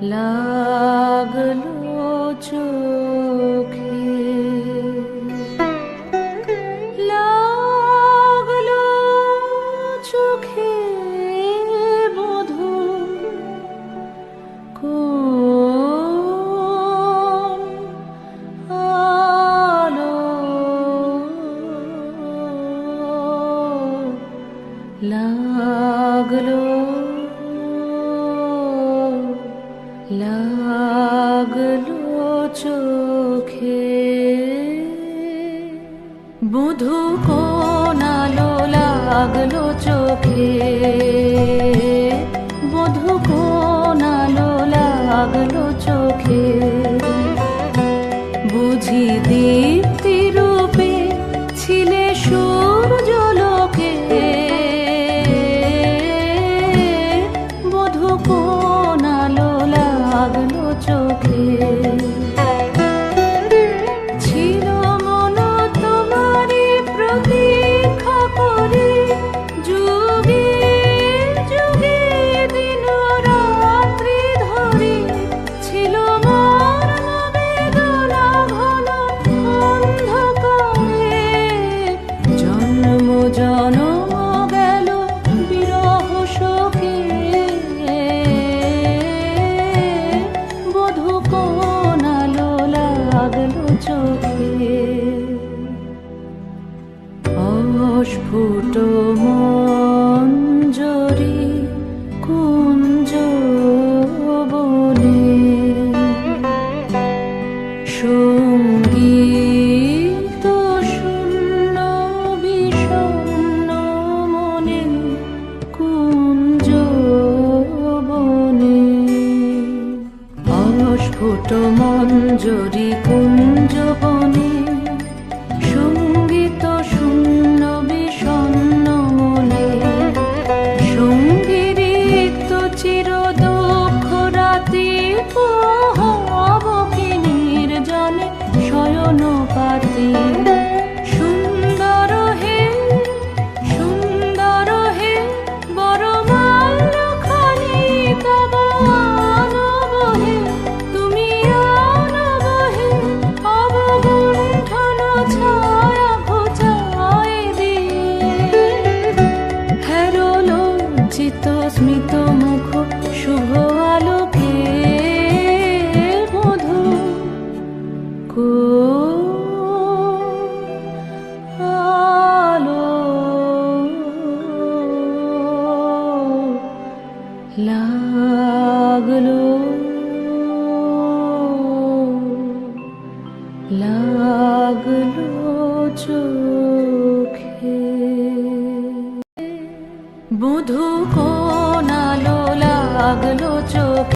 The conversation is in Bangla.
লাগলো চোখে, লাগলো চোখে বধূ কোন আলো, লাগলো লাগলো চোখে বধূ কোন আলো, লাগলো চোখে বধূ কোন আলো, লাগলো চোখে বুঝি দীপ্তি রূপে ছিলে সূর্যলোকে, বধূ কোন আলো, লাগলো চোখে ছিল মন তোমারই প্রতীক্ষা করে, যুগে যুগে দিন রাত্রি ধরে ছিল মন বেদনা ঘন অন্ধকারে, জন্ম জনম গেল বিরহ শোকে, বধূ কোন আলো, লাগলো চোখে অস্ফুট মঞ্জরি কুঞ্জ বনে, সঙ্গীত শূন্য বিষণ্ণ মনে কুঞ্জ বনে, অস্ফুট মঞ্জরি কুঞ্জ বনে, সঙ্গীত শূন্য বিষণ্ণ মনে, সঙ্গীরিক্ত চির দুঃখ রাতি পোহাবকি নির্জনে শয়ন পাতি, সুন্দর হে সুন্দর হে বরমাল্যখানি তব আনব হে, তুমি আনব হে অবগুণ্ঠন ছায়া ঘুচায় দিয়ে, হেরো লজ্জিত স্মিত মুখ শুভ আলোকে, বধূ কোন আলো, লাগলো লাগলো চোখে বধূ কোন আলো, লাগলো চোখে।